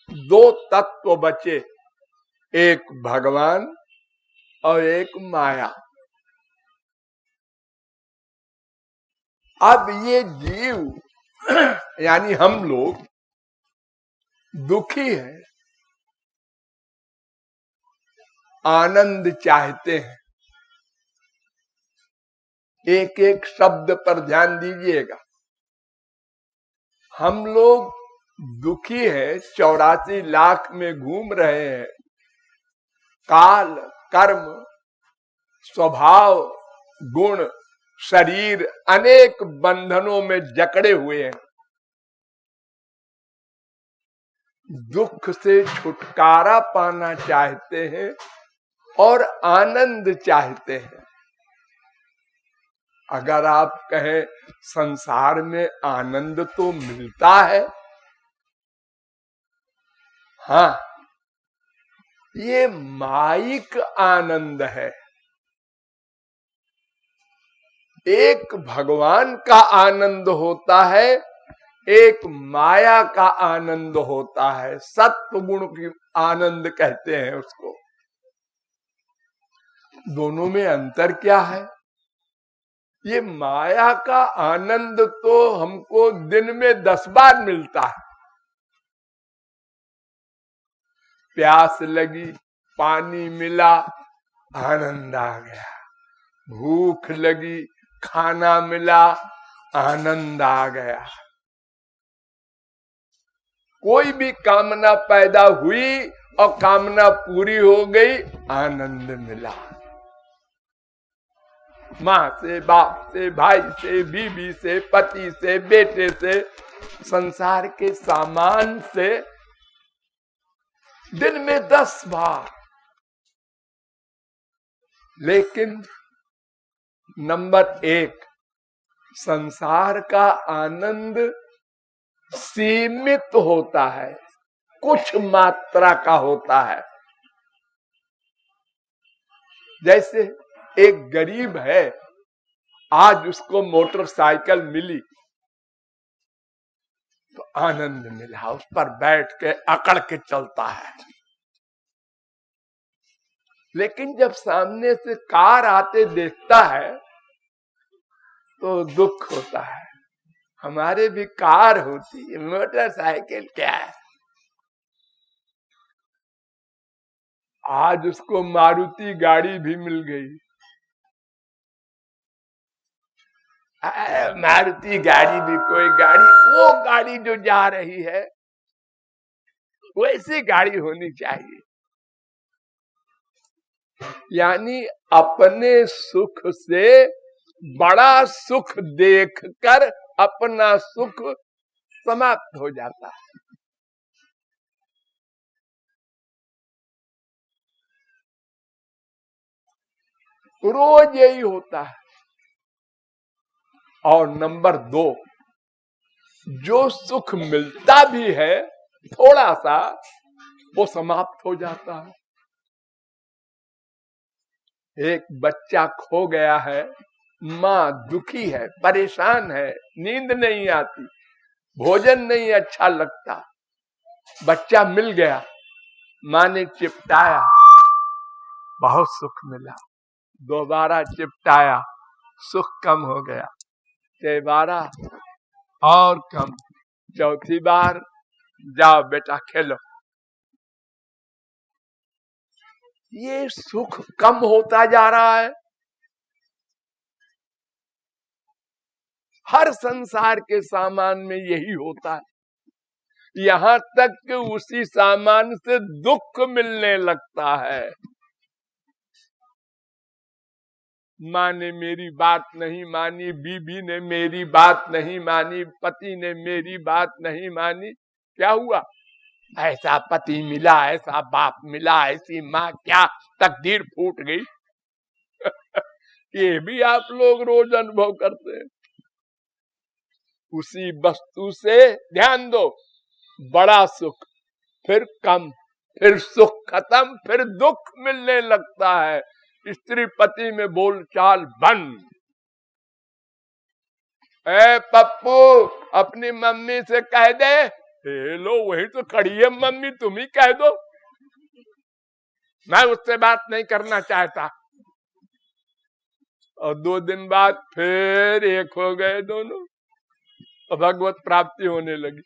दो तत्व बचे, एक भगवान और एक माया। अब ये जीव यानी हम लोग दुखी है, आनंद चाहते हैं। एक एक शब्द पर ध्यान दीजिएगा। हम लोग दुखी है, 84 लाख में घूम रहे हैं, काल, कर्म, स्वभाव, गुण, शरीर अनेक बंधनों में जकड़े हुए हैं। दुख से छुटकारा पाना चाहते हैं और आनंद चाहते हैं। अगर आप कहें संसार में आनंद तो मिलता है, हाँ, ये माइक आनंद है। एक भगवान का आनंद होता है, एक माया का आनंद होता है। सत्व गुण की आनंद कहते हैं उसको। दोनों में अंतर क्या है? ये माया का आनंद तो हमको दिन में 10 बार मिलता है। प्यास लगी, पानी मिला, आनंद आ गया। भूख लगी, खाना मिला, आनंद आ गया। कोई भी कामना पैदा हुई और कामना पूरी हो गई, आनंद मिला। माँ से, बाप से, भाई से, बीवी से, पति से, बेटे से, संसार के सामान से दिन में 10 बार। लेकिन नंबर 1, संसार का आनंद सीमित होता है, कुछ मात्रा का होता है। जैसे एक गरीब है, आज उसको मोटरसाइकिल मिली तो आनंद मिला, उस पर बैठ के अकड़ के चलता है। लेकिन जब सामने से कार आते देखता है तो दुख होता है। हमारे भी कार होती है, मोटरसाइकिल क्या है। आज उसको मारुति गाड़ी भी मिल गई। मारुति गाड़ी भी कोई गाड़ी, वो गाड़ी जो जा रही है वैसी गाड़ी होनी चाहिए। यानी अपने सुख से बड़ा सुख देखकर अपना सुख समाप्त हो जाता है। रोज यही होता है। और नंबर 2, जो सुख मिलता भी है थोड़ा सा, वो समाप्त हो जाता है। एक बच्चा खो गया है, माँ दुखी है, परेशान है, नींद नहीं आती, भोजन नहीं अच्छा लगता। बच्चा मिल गया, माँ ने चिपटाया, बहुत सुख मिला। दोबारा चिपटाया, सुख कम हो गया। 3 बार और कम, 4थी बार जाओ बेटा खेलो। ये सुख कम होता जा रहा है। हर संसार के सामान में यही होता है। यहां तक कि उसी सामान से दुख मिलने लगता है। माँ ने मेरी बात नहीं मानी, बीबी ने मेरी बात नहीं मानी, पति ने मेरी बात नहीं मानी। क्या हुआ? ऐसा पति मिला, ऐसा बाप मिला, ऐसी माँ, क्या तकदीर फूट गई। ये भी आप लोग रोज अनुभव करते हैं। उसी वस्तु से ध्यान दो, बड़ा सुख, फिर कम, फिर सुख खत्म, फिर दुख मिलने लगता है। स्त्री पति में बोलचाल बंद। ए पप्पू, अपनी मम्मी से कह दे लो वही तो खड़ी है मम्मी, तुम ही कह दो, मैं उससे बात नहीं करना चाहता। और 2 दिन बाद फिर एक हो गए दोनों और भगवत प्राप्ति होने लगी।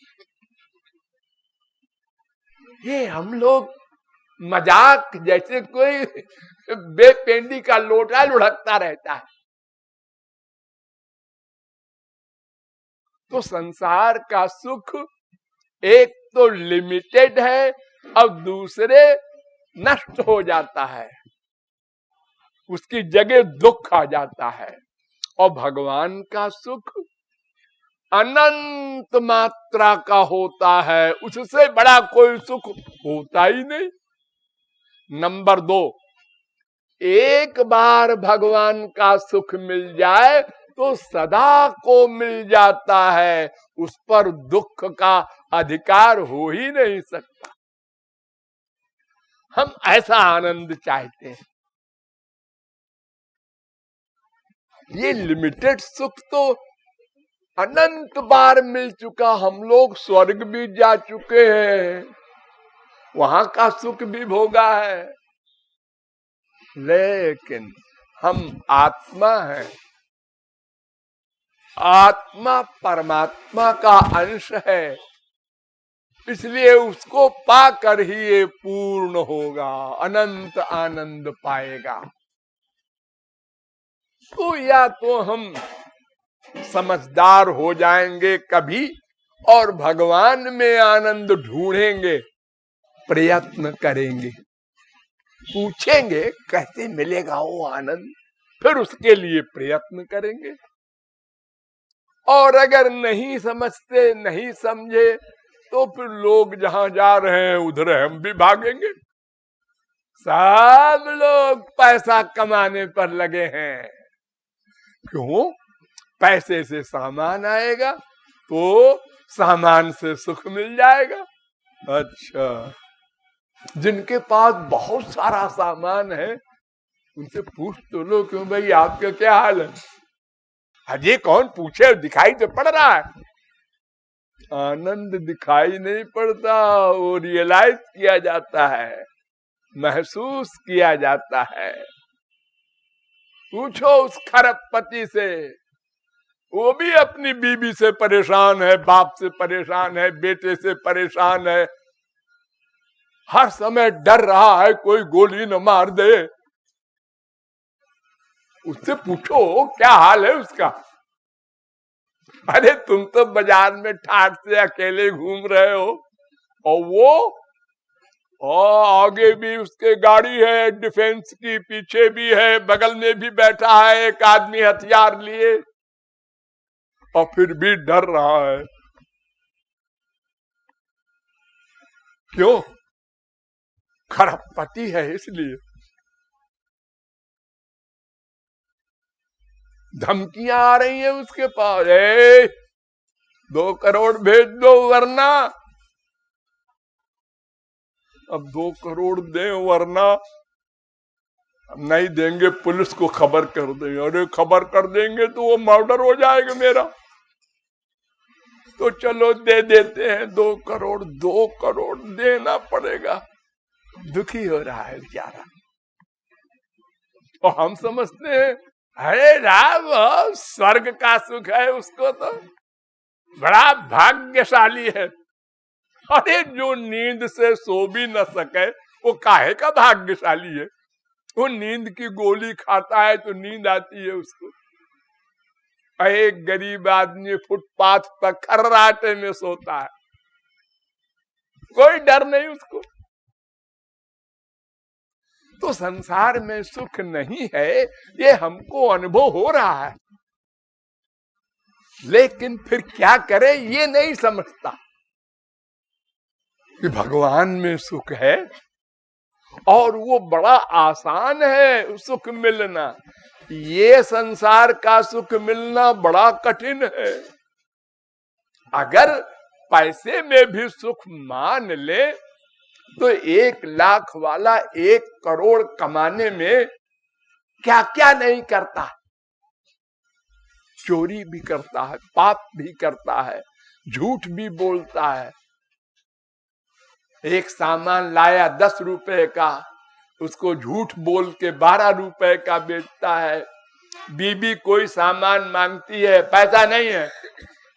ये हम लोग मजाक जैसे कोई बेपेंडी का लोटा लुढ़कता रहता है। तो संसार का सुख एक तो लिमिटेड है और दूसरे नष्ट हो जाता है, उसकी जगह दुख आ जाता है। और भगवान का सुख अनंत मात्रा का होता है, उससे बड़ा कोई सुख होता ही नहीं। नंबर 2, एक बार भगवान का सुख मिल जाए तो सदा को मिल जाता है, उस पर दुख का अधिकार हो ही नहीं सकता। हम ऐसा आनंद चाहते हैं। ये लिमिटेड सुख तो अनंत बार मिल चुका, हम लोग स्वर्ग भी जा चुके हैं, वहां का सुख भी भोगा है, लेकिन हम आत्मा हैं, आत्मा परमात्मा का अंश है, इसलिए उसको पाकर ही ये पूर्ण होगा, अनंत आनंद पाएगा। तो या तो हम समझदार हो जाएंगे कभी और भगवान में आनंद ढूंढेंगे, प्रयत्न करेंगे, पूछेंगे कैसे मिलेगा वो आनंद, फिर उसके लिए प्रयत्न करेंगे। और अगर नहीं समझते, नहीं समझे, तो फिर लोग जहां जा रहे हैं उधर हम भी भागेंगे। सब लोग पैसा कमाने पर लगे हैं। क्यों? पैसे से सामान आएगा तो सामान से सुख मिल जाएगा। अच्छा, जिनके पास बहुत सारा सामान है उनसे पूछ तो लो, क्यों भाई आपका क्या हाल है? अजय कौन पूछे, दिखाई तो पड़ रहा है। आनंद दिखाई नहीं पड़ता, वो रियलाइज किया जाता है, महसूस किया जाता है। पूछो उस खरबपति से, वो भी अपनी बीवी से परेशान है, बाप से परेशान है, बेटे से परेशान है, हर समय डर रहा है कोई गोली न मार दे। उससे पूछो क्या हाल है उसका। अरे तुम तो बाजार में ठाट से अकेले घूम रहे हो, और वो आगे भी उसके गाड़ी है डिफेंस की, पीछे भी है, बगल में भी बैठा है एक आदमी हथियार लिए, और फिर भी डर रहा है। क्यों? खरबपति है इसलिए। धमकियां आ रही है उसके पास, 2 करोड़ भेज दो वरना। अब 2 करोड़ दे वरना नहीं देंगे पुलिस को खबर कर देंगे। अरे खबर कर देंगे तो वो मर्डर हो जाएगा मेरा, तो चलो दे देते हैं 2 करोड़। 2 करोड़ देना पड़ेगा। दुखी हो रहा है बेचारा। तो हम समझते हैं अरे राम स्वर्ग का सुख है, उसको तो बड़ा भाग्यशाली है। अरे जो नींद से सो भी न सके वो काहे का भाग्यशाली है। वो नींद की गोली खाता है तो नींद आती है उसको। एक गरीब आदमी फुटपाथ पर खर्राटे में सोता है, कोई डर नहीं उसको। तो संसार में सुख नहीं है, ये हमको अनुभव हो रहा है, लेकिन फिर क्या करे ये नहीं समझता कि भगवान में सुख है और वो बड़ा आसान है सुख मिलना। ये संसार का सुख मिलना बड़ा कठिन है। अगर पैसे में भी सुख मान ले तो 1 लाख वाला 1 करोड़ कमाने में क्या क्या नहीं करता। चोरी भी करता है, पाप भी करता है, झूठ भी बोलता है, एक सामान लाया 10 रुपए का, उसको झूठ बोल के 12 रुपए का बेचता है। बीबी कोई सामान मांगती है, पैसा नहीं है।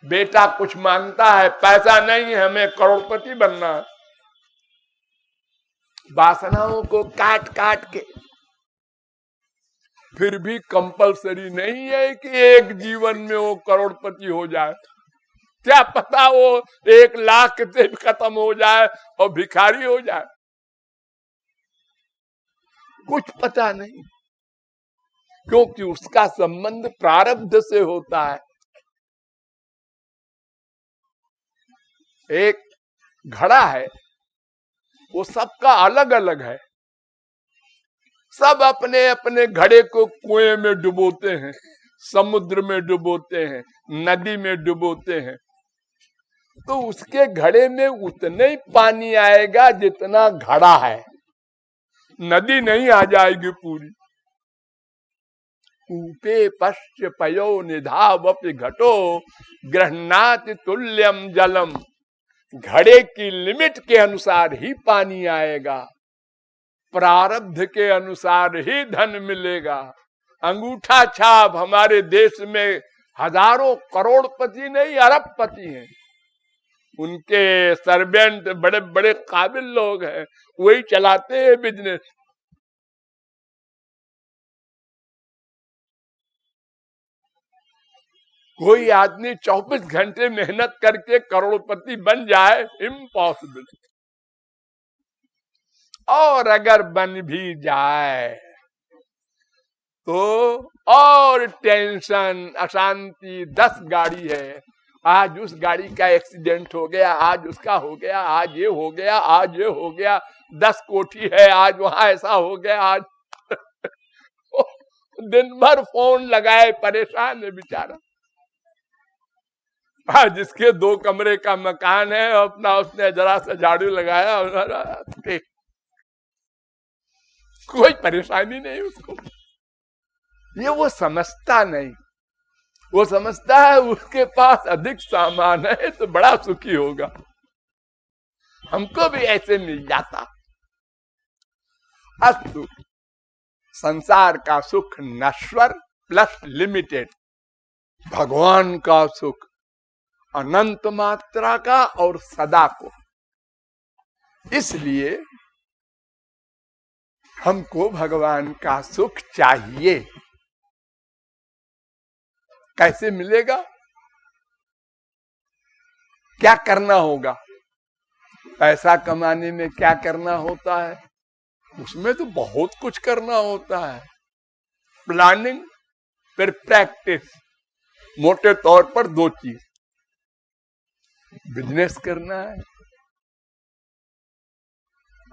बेटा कुछ मांगता है, पैसा नहीं है, हमें करोड़पति बनना है। वासनाओं को काट काट के, फिर भी कंपलसरी नहीं है कि एक जीवन में वो करोड़पति हो जाए। क्या पता वो 1 लाख से खत्म हो जाए और भिखारी हो जाए, कुछ पता नहीं, क्योंकि उसका संबंध प्रारब्ध से होता है। एक घड़ा है, वो सबका अलग अलग है। सब अपने अपने घड़े को कुएं में डुबोते हैं, समुद्र में डुबोते हैं, नदी में डुबोते हैं, तो उसके घड़े में उतने ही पानी आएगा जितना घड़ा है, नदी नहीं आ जाएगी पूरी। कूपे पश्च पयो निधावपि घटो गृह्णाति तुल्यम जलम। घड़े की लिमिट के अनुसार ही पानी आएगा, प्रारब्ध के अनुसार ही धन मिलेगा। अंगूठा छाप हमारे देश में हजारों करोड़पति नहीं अरबपति हैं, उनके सर्वेंट बड़े बड़े काबिल लोग हैं, वही चलाते हैं बिजनेस। कोई आदमी 24 घंटे मेहनत करके करोड़पति बन जाए, इम्पॉसिबल। और अगर बन भी जाए तो और टेंशन, अशांति। 10 गाड़ी है, आज उस गाड़ी का एक्सीडेंट हो गया, आज उसका हो गया, आज ये हो गया, आज ये हो गया। 10 कोठी है, आज वहां ऐसा हो गया, आज दिन भर फोन लगाए, परेशान है बेचारा। आज जिसके 2 कमरे का मकान है, अपना उसने जरा सा झाड़ू लगाया, कोई परेशानी नहीं उसको। ये वो समझता नहीं, वो समझता है उसके पास अधिक सामान है तो बड़ा सुखी होगा, हमको भी ऐसे मिल जाता। अस्तु, संसार का सुख नश्वर प्लस लिमिटेड, भगवान का सुख अनंत मात्रा का और सदा को। इसलिए हमको भगवान का सुख चाहिए। कैसे मिलेगा, क्या करना होगा? पैसा कमाने में क्या करना होता है? उसमें तो बहुत कुछ करना होता है। प्लानिंग फिर प्रैक्टिस। मोटे तौर पर 2 चीज, बिजनेस करना है,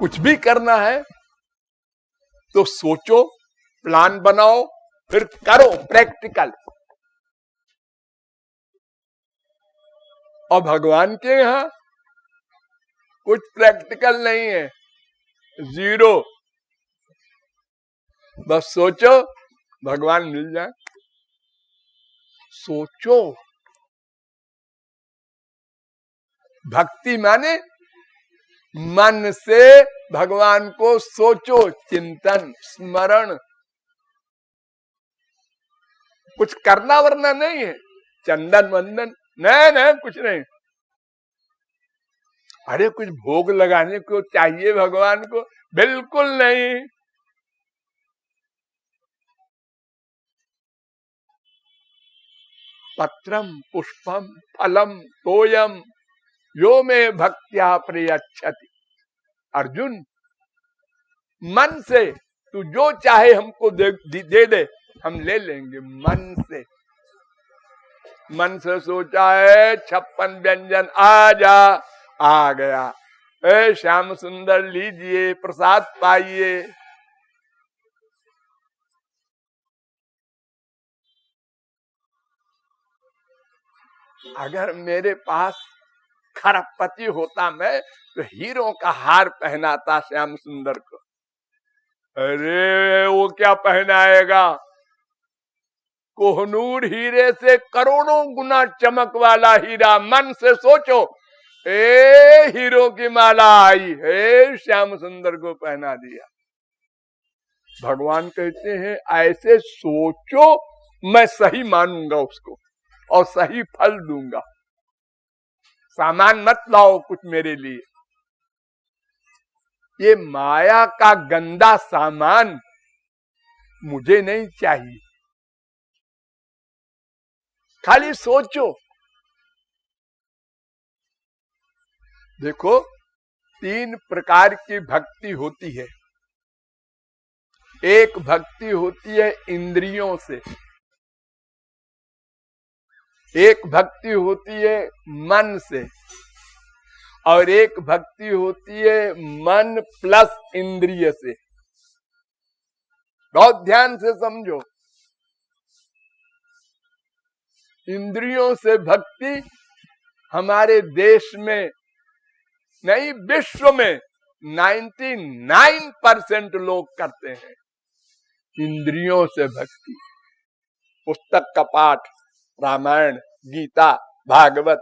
कुछ भी करना है तो सोचो, प्लान बनाओ, फिर करो प्रैक्टिकल। और भगवान के यहां कुछ प्रैक्टिकल नहीं है, 0। बस सोचो, भगवान मिल जाए। सोचो, भक्ति माने मन से भगवान को सोचो, चिंतन, स्मरण। कुछ करना वरना नहीं है, चंदन वंदन नहीं, कुछ नहीं। अरे कुछ भोग लगाने को चाहिए भगवान को? बिल्कुल नहीं। पत्रम पुष्पम फलम तोयम यो में भक्त्या प्रयच्छति। अर्जुन, मन से तू जो चाहे हमको दे दे, हम ले लेंगे। मन से सोचा है 56 व्यंजन, आ गया। श्याम सुंदर लीजिए, प्रसाद पाइए। अगर मेरे पास खरबपति होता मैं, तो हीरो का हार पहनाता श्याम सुंदर को। अरे वो क्या पहनाएगा? कोहनूर हीरे से करोड़ों गुना चमक वाला हीरा। मन से सोचो, हीरो की माला आई है, श्याम सुंदर को पहना दिया। भगवान कहते हैं ऐसे सोचो, मैं सही मानूंगा उसको और सही फल दूंगा। सामान मत लाओ कुछ मेरे लिए, ये माया का गंदा सामान मुझे नहीं चाहिए। खाली सोचो। देखो, 3 प्रकार की भक्ति होती है। एक भक्ति होती है इंद्रियों से, एक भक्ति होती है मन से, और एक भक्ति होती है मन प्लस इंद्रिय से। बहुत ध्यान से समझो। इंद्रियों से भक्ति हमारे देश में नहीं, विश्व में 99% लोग करते हैं इंद्रियों से भक्ति। पुस्तक का पाठ, रामायण, गीता, भागवत,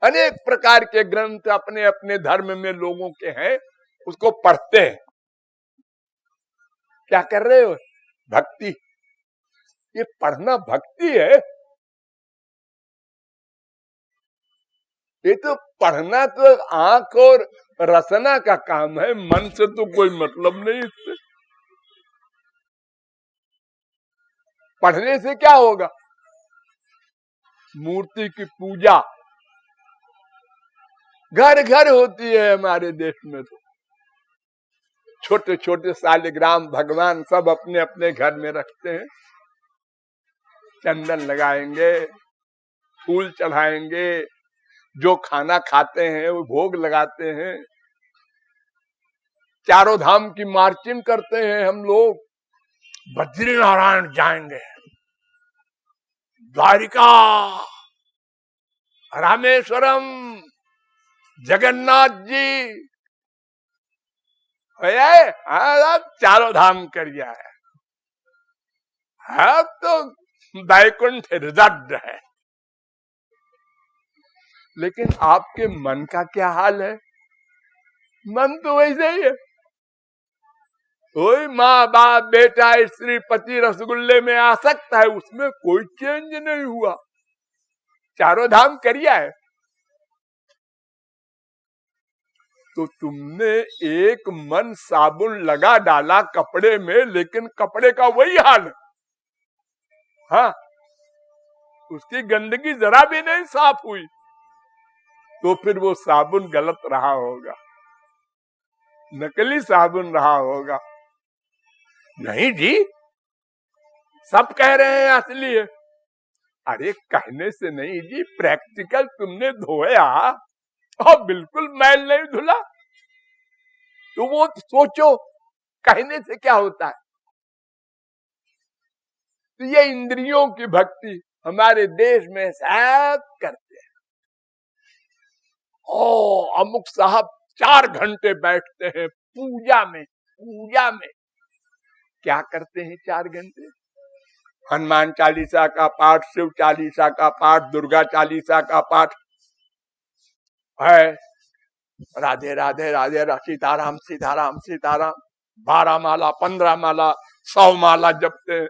अनेक प्रकार के ग्रंथ अपने अपने धर्म में लोगों के हैं, उसको पढ़ते हैं। क्या कर रहे हो? भक्ति। ये पढ़ना भक्ति है? ये तो पढ़ना तो आंख और रसना का काम है, मन से तो कोई मतलब नहीं इससे। पढ़ने से क्या होगा? मूर्ति की पूजा घर घर होती है हमारे देश में। तो छोटे छोटे शालिग्राम भगवान सब अपने अपने घर में रखते हैं। चंदन लगाएंगे, फूल चढ़ाएंगे, जो खाना खाते हैं वो भोग लगाते हैं। चारों धाम की मार्चिंग करते हैं हम लोग। बद्रीनारायण जाएंगे, द्वारिका, रामेश्वरम, जगन्नाथ जी, चारों धाम कर गया है तो वैकुंठ रिजर्व है। लेकिन आपके मन का क्या हाल है? मन तो वैसे ही है। कोई माँ बाप बेटा स्त्री पति रसगुल्ले में आ सकता है, उसमें कोई चेंज नहीं हुआ। चारों धाम करिया है। तो तुमने एक मन साबुन लगा डाला कपड़े में, लेकिन कपड़े का वही हाल है। हाँ, उसकी गंदगी जरा भी नहीं साफ हुई, तो फिर वो साबुन गलत रहा होगा, नकली साबुन रहा होगा। नहीं जी, सब कह रहे हैं असली है। अरे कहने से नहीं जी, प्रैक्टिकल तुमने धोया और बिल्कुल मैल नहीं धुला, तो वो सोचो कहने से क्या होता है। तो ये इंद्रियों की भक्ति हमारे देश में सब करते हैं। ओ अमुक साहब 4 घंटे बैठते हैं पूजा में। पूजा में क्या करते हैं 4 घंटे? हनुमान चालीसा का पाठ, शिव चालीसा का पाठ, दुर्गा चालीसा का पाठ है। राधे राधे राधे सीताराम सीताराम सीताराम, 12 माला, 15 माला, 100 माला जपते हैं।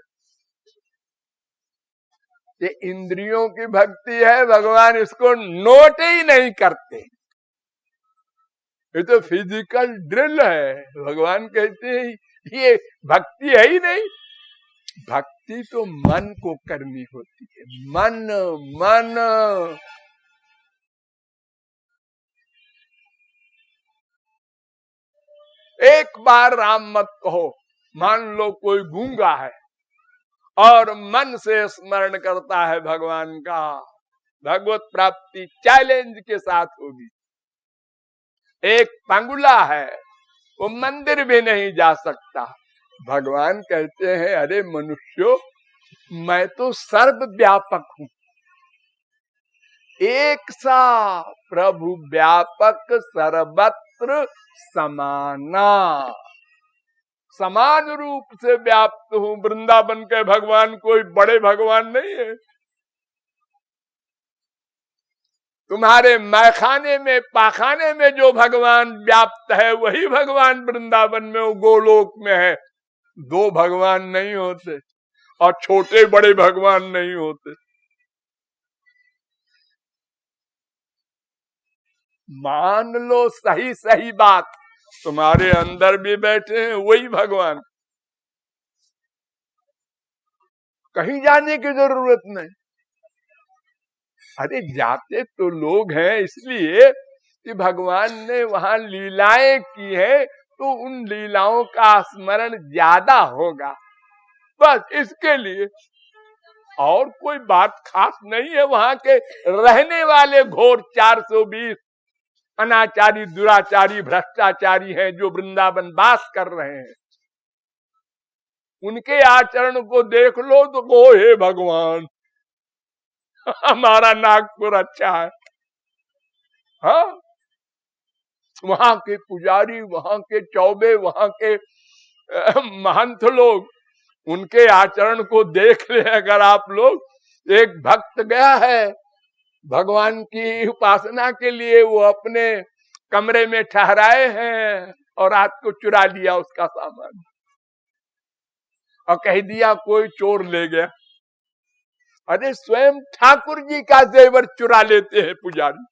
ये इंद्रियों की भक्ति है, भगवान इसको नोट ही नहीं करते। ये तो फिजिकल ड्रिल है। भगवान कहते हैं ये भक्ति है ही नहीं। भक्ति तो मन को करनी होती है। मन मन एक बार राम मत कहो। मान लो कोई गूंगा है और मन से स्मरण करता है भगवान का, भगवत प्राप्ति चैलेंज के साथ होगी। एक पंगुला है, वो मंदिर भी नहीं जा सकता। भगवान कहते हैं अरे मनुष्यों, मैं तो सर्वव्यापक हूं। एक सा प्रभु व्यापक सर्वत्र समाना, समान रूप से व्याप्त हूं। वृंदावन के भगवान कोई बड़े भगवान नहीं है। तुम्हारे मैखाने में पाखाने में जो भगवान व्याप्त है वही भगवान वृंदावन में वो गोलोक में है। दो भगवान नहीं होते और छोटे बड़े भगवान नहीं होते। मान लो सही सही बात, तुम्हारे अंदर भी बैठे हैं वही भगवान, कहीं जाने की जरूरत नहीं। अरे जाते तो लोग हैं इसलिए कि भगवान ने वहां लीलाएं की है, तो उन लीलाओं का स्मरण ज्यादा होगा, बस इसके लिए। और कोई बात खास नहीं है। वहां के रहने वाले घोर 420 अनाचारी दुराचारी भ्रष्टाचारी हैं जो वृंदावन वास कर रहे हैं। उनके आचरण को देख लो तो वो हे भगवान हमारा नागपुर अच्छा है। हाँ, वहां के पुजारी, वहां के चौबे, वहां के महंत लोग, उनके आचरण को देख ले अगर आप लोग। एक भक्त गया है भगवान की उपासना के लिए, वो अपने कमरे में ठहराए हैं और रात को चुरा लिया उसका सामान और कह दिया कोई चोर ले गया। अरे स्वयं ठाकुर जी का जेवर चुरा लेते हैं पुजारी,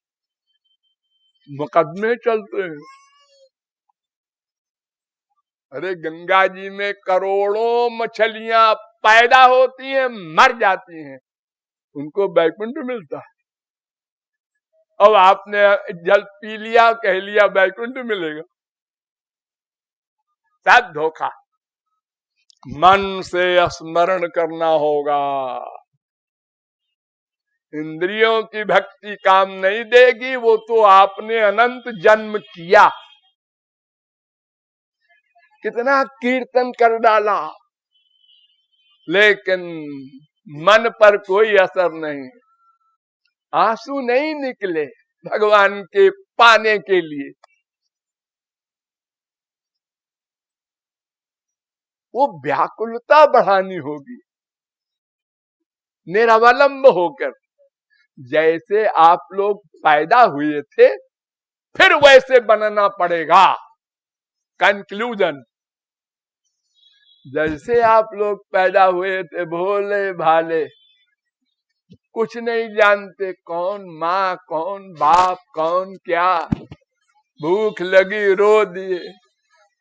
मुकदमे चलते हैं। अरे गंगा जी में करोड़ों मछलियां पैदा होती हैं, मर जाती हैं, उनको बैकुंठ मिलता है। अब आपने जल पी लिया, कह लिया बैकुंठ मिलेगा, सब धोखा। मन से स्मरण करना होगा। इंद्रियों की भक्ति काम नहीं देगी, वो तो आपने अनंत जन्म किया, कितना कीर्तन कर डाला, लेकिन मन पर कोई असर नहीं, आंसू नहीं निकले भगवान के पाने के लिए। वो व्याकुलता बढ़ानी होगी निरवलंब होकर। जैसे आप लोग पैदा हुए थे फिर वैसे बनना पड़ेगा। कंक्लूजन, जैसे आप लोग पैदा हुए थे भोले भाले, कुछ नहीं जानते, कौन माँ कौन बाप कौन क्या, भूख लगी रो दिए,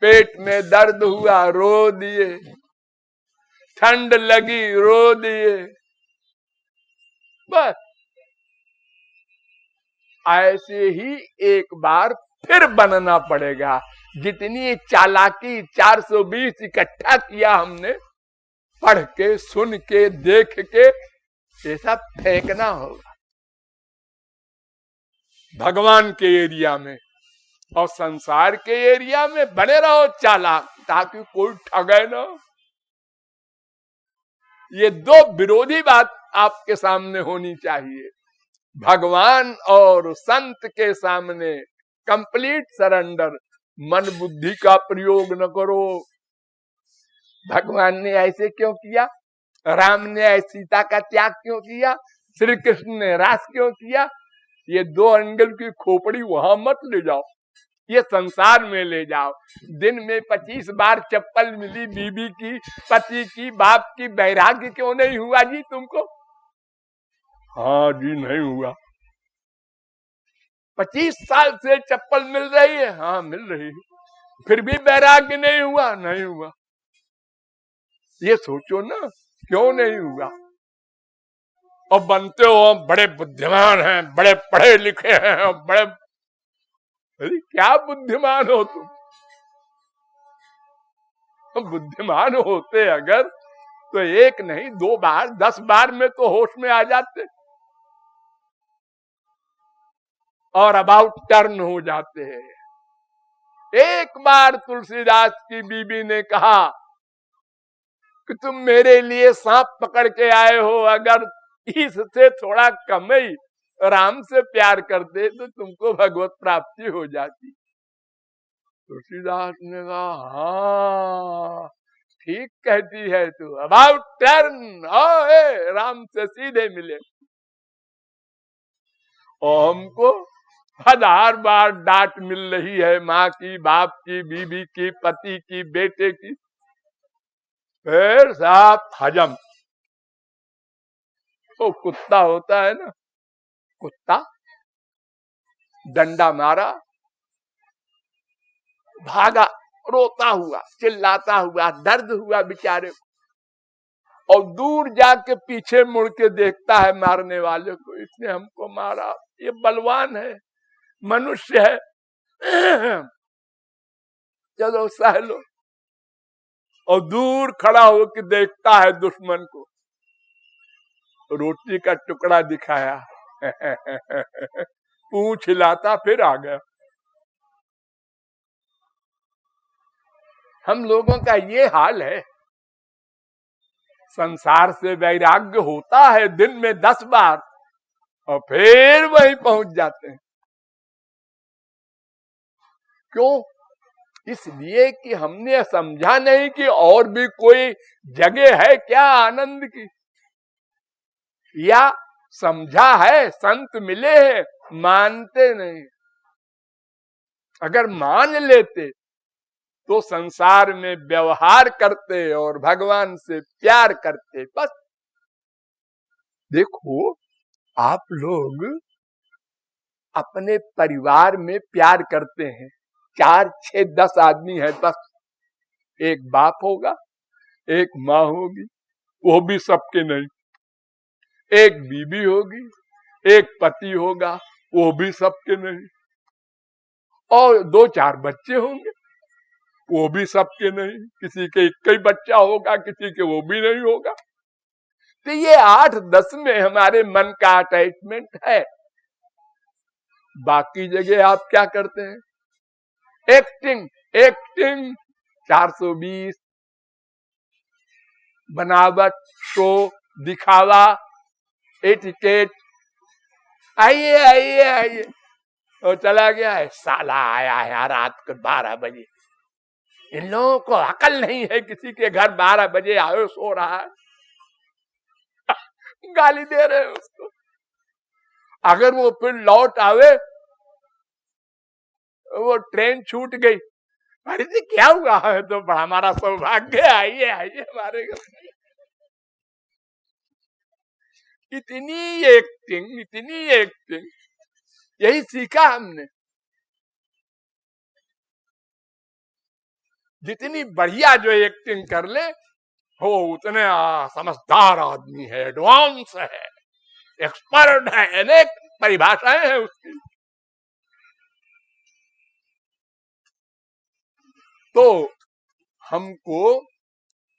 पेट में दर्द हुआ रो दिए, ठंड लगी रो दिए, बस ऐसे ही एक बार फिर बनना पड़ेगा। जितनी चालाकी 420 इकट्ठा किया हमने, पढ़ के सुन के देख के, ये सब फेंकना होगा भगवान के एरिया में। और संसार के एरिया में बने रहो चालाक, ताकि कोई ठगे ना। ये दो विरोधी बात आपके सामने होनी चाहिए। भगवान और संत के सामने कंप्लीट सरेंडर, मन बुद्धि का प्रयोग न करो। भगवान ने ऐसे क्यों किया, राम ने सीता का त्याग क्यों किया, श्री कृष्ण ने रास क्यों किया, ये दो एंगल की खोपड़ी वहां मत ले जाओ, ये संसार में ले जाओ। दिन में 25 बार चप्पल मिली बीबी की, पति की, बाप की, वैराग्य क्यों नहीं हुआ जी तुमको? हाँ जी नहीं हुआ। 25 साल से चप्पल मिल रही है, हाँ मिल रही है, फिर भी वैराग्य नहीं हुआ? नहीं हुआ। ये सोचो ना क्यों नहीं हुआ। और बनते हो बड़े बुद्धिमान हैं, बड़े पढ़े लिखे हैं, बड़े, अरे क्या बुद्धिमान हो तुम? बुद्धिमान होते अगर तो एक नहीं 2 बार 10 बार में तो होश में आ जाते और अबाउट टर्न हो जाते हैं। एक बार तुलसीदास की बीबी ने कहा कि तुम मेरे लिए सांप पकड़ के आए हो, अगर इससे थोड़ा कम ही राम से प्यार करते तो तुमको भगवत प्राप्ति हो जाती। तुलसीदास ने कहा हाँ ठीक कहती है तू, अबाउट टर्न, राम से सीधे मिले। और हमको 1000 बार डांट मिल रही है, माँ की, बाप की, बीवी की, पति की, बेटे की, फिर साफ हजम। तो कुत्ता होता है ना, कुत्ता डंडा मारा, भागा, रोता हुआ, चिल्लाता हुआ, दर्द हुआ बेचारे को, और दूर जाके पीछे मुड़ के देखता है मारने वाले को, इसने हमको मारा, ये बलवान है, मनुष्य है, चलो सह लो। और दूर खड़ा होकर देखता है दुश्मन को, रोटी का टुकड़ा दिखाया, पूंछ हिलाता फिर आ गया। हम लोगों का ये हाल है। संसार से वैराग्य होता है दिन में 10 बार और फिर वहीं पहुंच जाते हैं। क्यों? इसलिए कि हमने समझा नहीं कि और भी कोई जगह है क्या आनंद की, या समझा है, संत मिले हैं, मानते नहीं। अगर मान लेते तो संसार में व्यवहार करते और भगवान से प्यार करते। बस देखो, आप लोग अपने परिवार में प्यार करते हैं, 4, 6, 10 आदमी है, बस एक बाप होगा, एक माँ होगी, वो भी सबके नहीं, एक बीवी होगी, एक पति होगा, वो भी सबके नहीं, और 2-4 बच्चे होंगे, वो भी सबके नहीं, किसी के एक ही बच्चा होगा, किसी के वो भी नहीं होगा। तो ये 8-10 में हमारे मन का अटैचमेंट है। बाकी जगह आप क्या करते हैं? एक्टिंग, एक्टिंग, 420, बनावट, शो, दिखावा, एटिकेट, आइए आइए आइए, और चला गया है, साला आया है रात को 12 बजे। इन लोगों को अकल नहीं है, किसी के घर 12 बजे आयो सो रहा है, गाली दे रहे हैं उसको। अगर वो फिर लौट आवे, वो ट्रेन छूट गई, अरे जी क्या हुआ है, तो बड़ा हमारा सौभाग्य, आइए आइए हमारे घर। इतनी एक्टिंग, इतनी एक्टिंग, यही सीखा हमने। जितनी बढ़िया जो एक्टिंग कर ले हो, उतने समझदार आदमी है, एडवांस है, एक्सपर्ट है, अनेक परिभाषाएं हैं उसकी। तो हमको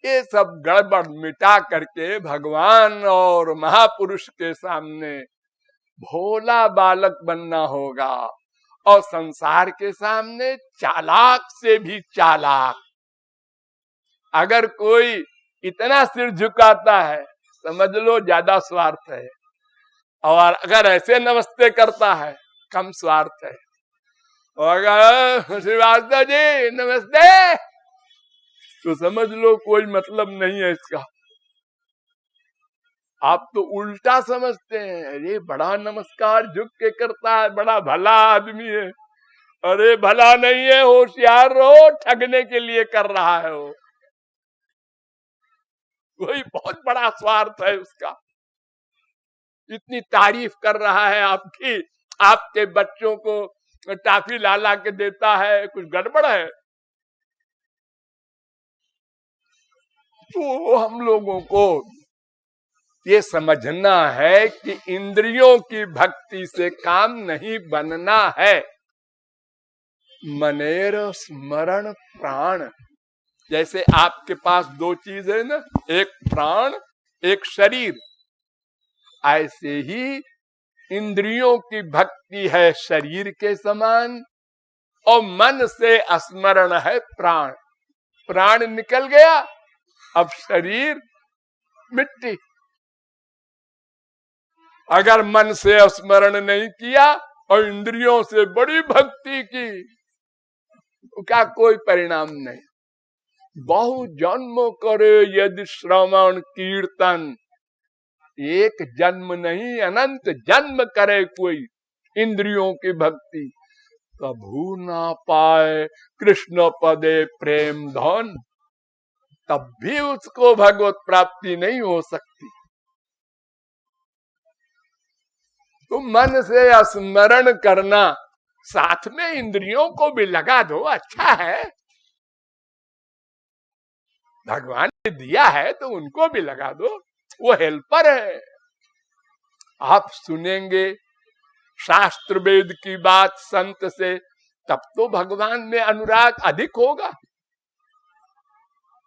ये सब गड़बड़ मिटा करके भगवान और महापुरुष के सामने भोला बालक बनना होगा, और संसार के सामने चालाक से भी चालाक। अगर कोई इतना सिर झुकाता है, समझ लो ज्यादा स्वार्थ है, और अगर ऐसे नमस्ते करता है, कम स्वार्थ है। और अगर श्रीवास्तव जी नमस्ते, तो समझ लो कोई मतलब नहीं है इसका। आप तो उल्टा समझते हैं, अरे बड़ा नमस्कार झुक के करता है, बड़ा भला आदमी है। अरे भला नहीं है, होशियार रहो, ठगने के लिए कर रहा है वो, कोई बहुत बड़ा स्वार्थ है उसका। इतनी तारीफ कर रहा है आपकी, आपके बच्चों को टाफी ला के देता है, कुछ गड़बड़ है। तो हम लोगों को ये समझना है कि इंद्रियों की भक्ति से काम नहीं बनना है। मनेर स्मरण प्राण, जैसे आपके पास 2 चीज है ना, एक प्राण, एक शरीर, ऐसे ही इंद्रियों की भक्ति है शरीर के समान, और मन से स्मरण है प्राण। प्राण निकल गया, अब शरीर मिट्टी। अगर मन से स्मरण नहीं किया और इंद्रियों से बड़ी भक्ति की, तो क्या कोई परिणाम नहीं। बहु जन्म करे यदि श्रवण कीर्तन, एक जन्म नहीं अनंत जन्म करे कोई, इंद्रियों की भक्ति, कभू ना पाए कृष्ण पदे प्रेम धन, तब भी उसको भगवत प्राप्ति नहीं हो सकती। तो मन से स्मरण करना, साथ में इंद्रियों को भी लगा दो, अच्छा है, भगवान ने दिया है तो उनको भी लगा दो, वो हेल्पर है। आप सुनेंगे शास्त्र वेद की बात संत से, तब तो भगवान में अनुराग अधिक होगा।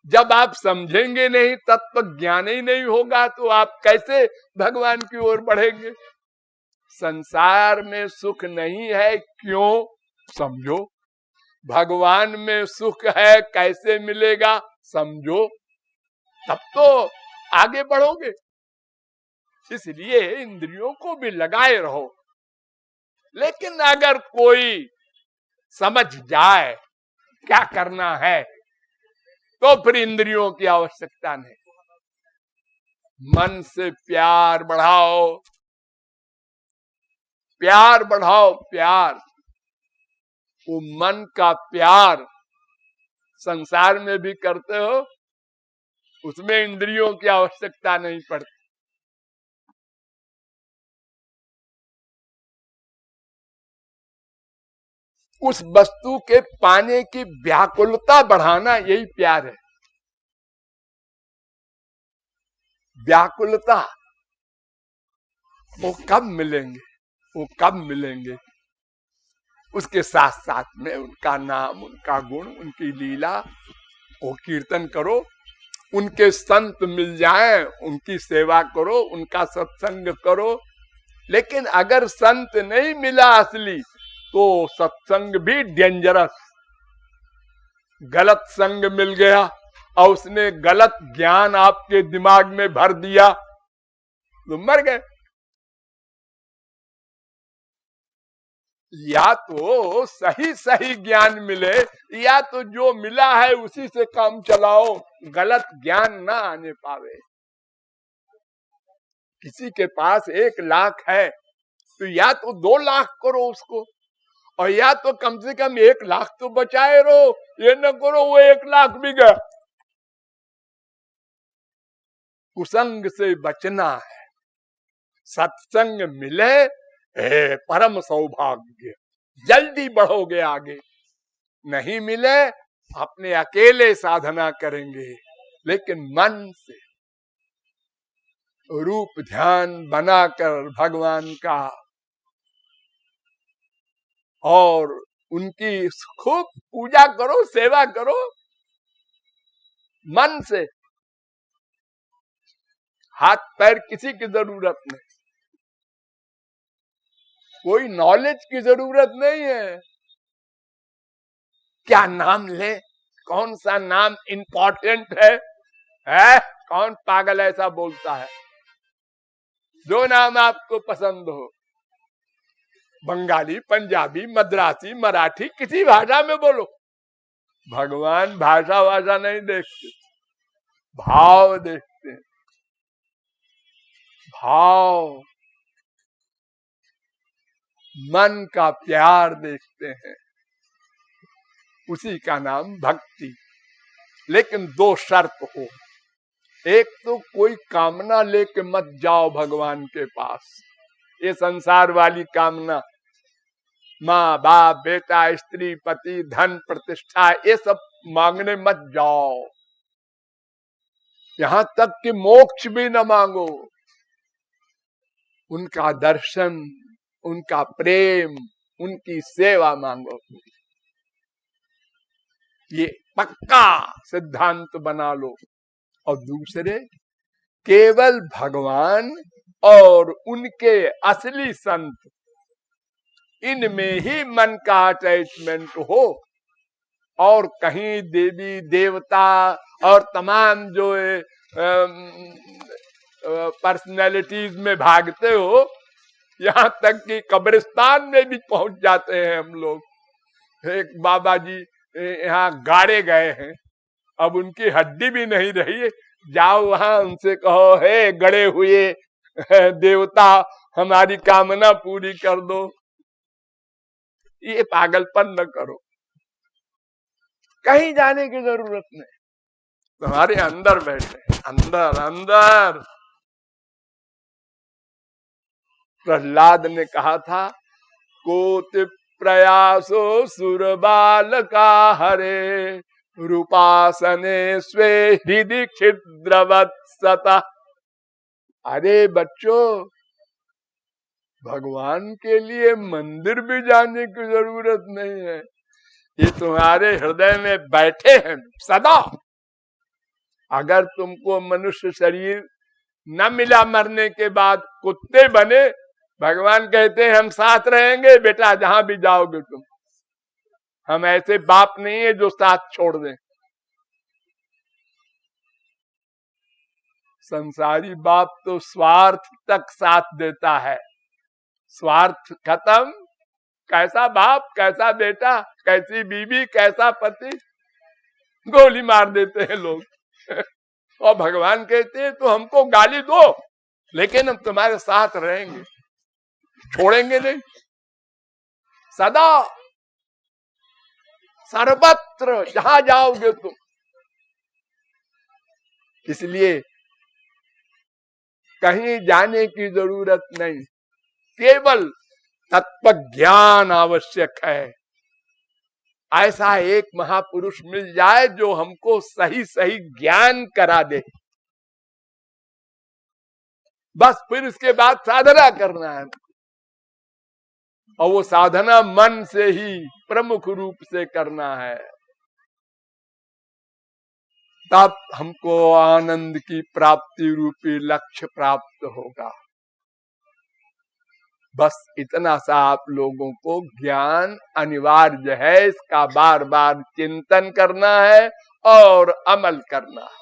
जब आप समझेंगे नहीं, तत्व ज्ञान ही नहीं होगा, तो आप कैसे भगवान की ओर बढ़ेंगे। संसार में सुख नहीं है, क्यों? समझो। भगवान में सुख है, कैसे मिलेगा? समझो, तब तो आगे बढ़ोगे। इसलिए इंद्रियों को भी लगाए रहो, लेकिन अगर कोई समझ जाए क्या करना है, तो फिर इंद्रियों की आवश्यकता नहीं। मन से प्यार बढ़ाओ, प्यार बढ़ाओ, प्यार। वो मन का प्यार संसार में भी करते हो, उसमें इंद्रियों की आवश्यकता नहीं पड़ती। उस वस्तु के पाने की व्याकुलता बढ़ाना, यही प्यार है। व्याकुलता, वो कब मिलेंगे, वो कब मिलेंगे? उसके साथ साथ में उनका नाम, उनका गुण, उनकी लीला, वो कीर्तन करो, उनके संत मिल जाएं, उनकी सेवा करो, उनका सत्संग करो। लेकिन अगर संत नहीं मिला असली, तो सत्संग भी डेंजरस। गलत संग मिल गया और उसने गलत ज्ञान आपके दिमाग में भर दिया, तो मर गए। या तो सही सही ज्ञान मिले, या तो जो मिला है उसी से काम चलाओ, गलत ज्ञान ना आने पावे। किसी के पास 1 लाख है, तो या तो 2 लाख करो उसको, और या तो कम से कम 1 लाख तो बचाए रहो। ये न करो वो 1 लाख भी गया। कुसंग से बचना है। सत्संग मिले, परम सौभाग्य, जल्दी बढ़ोगे आगे। नहीं मिले, अपने अकेले साधना करेंगे, लेकिन मन से रूप ध्यान बनाकर भगवान का और उनकी खूब पूजा करो, सेवा करो मन से। हाथ पैर किसी की जरूरत नहीं, कोई नॉलेज की जरूरत नहीं है। क्या नाम ले, कौन सा नाम इंपॉर्टेंट है? कौन पागल ऐसा बोलता है? जो नाम आपको पसंद हो, बंगाली, पंजाबी, मद्रासी, मराठी, किसी भाषा में बोलो। भगवान भाषा भाषा नहीं देखते, भाव देखते हैं। भाव, मन का प्यार देखते हैं, उसी का नाम भक्ति। लेकिन 2 शर्त हो। एक तो कोई कामना लेके मत जाओ भगवान के पास। ये संसार वाली कामना, माँ बाप, बेटा, स्त्री, पति, धन, प्रतिष्ठा, ये सब मांगने मत जाओ। यहां तक कि मोक्ष भी न मांगो। उनका दर्शन, उनका प्रेम, उनकी सेवा मांगो। ये पक्का सिद्धांत बना लो। और दूसरे, केवल भगवान और उनके असली संत, इनमें ही मन का अटैचमेंट हो। और कहीं देवी देवता और तमाम जो पर्सनैलिटीज में भागते हो, यहां तक कि कब्रिस्तान में भी पहुंच जाते हैं हम लोग। एक बाबा जी यहाँ गाड़े गए हैं, अब उनकी हड्डी भी नहीं रही। जाओ वहां, उनसे कहो, हे गड़े हुए देवता, हमारी कामना पूरी कर दो। ये पागलपन न करो, कहीं जाने की जरूरत नहीं, तुम्हारे अंदर बैठे, अंदर अंदर। प्रहलाद ने कहा था, कोटि प्रयासो सुर बाल का हरे, रूपासने स्वे हृदि छिद्रवत्सता। अरे बच्चों, भगवान के लिए मंदिर भी जाने की जरूरत नहीं है, ये तुम्हारे हृदय में बैठे हैं सदा। अगर तुमको मनुष्य शरीर न मिला मरने के बाद, कुत्ते बने, भगवान कहते हैं हम साथ रहेंगे बेटा जहां भी जाओगे तुम। हम ऐसे बाप नहीं है जो साथ छोड़ दें। संसारी बाप तो स्वार्थ तक साथ देता है, स्वार्थ खत्म, कैसा बाप, कैसा बेटा, कैसी बीवी, कैसा पति, गोली मार देते हैं लोग। और भगवान कहते हैं तो हमको गाली दो, लेकिन हम तुम्हारे साथ रहेंगे, छोड़ेंगे नहीं, सदा सर्वत्र जहां जाओगे तुम। इसलिए कहीं जाने की जरूरत नहीं, केवल तत्व ज्ञान आवश्यक है। ऐसा एक महापुरुष मिल जाए जो हमको सही सही ज्ञान करा दे, बस फिर इसके बाद साधना करना है। और वो साधना मन से ही प्रमुख रूप से करना है, तब हमको आनंद की प्राप्ति रूपी लक्ष्य प्राप्त होगा। बस इतना सा आप लोगों को ज्ञान अनिवार्य है, इसका बार बार चिंतन करना है और अमल करना है।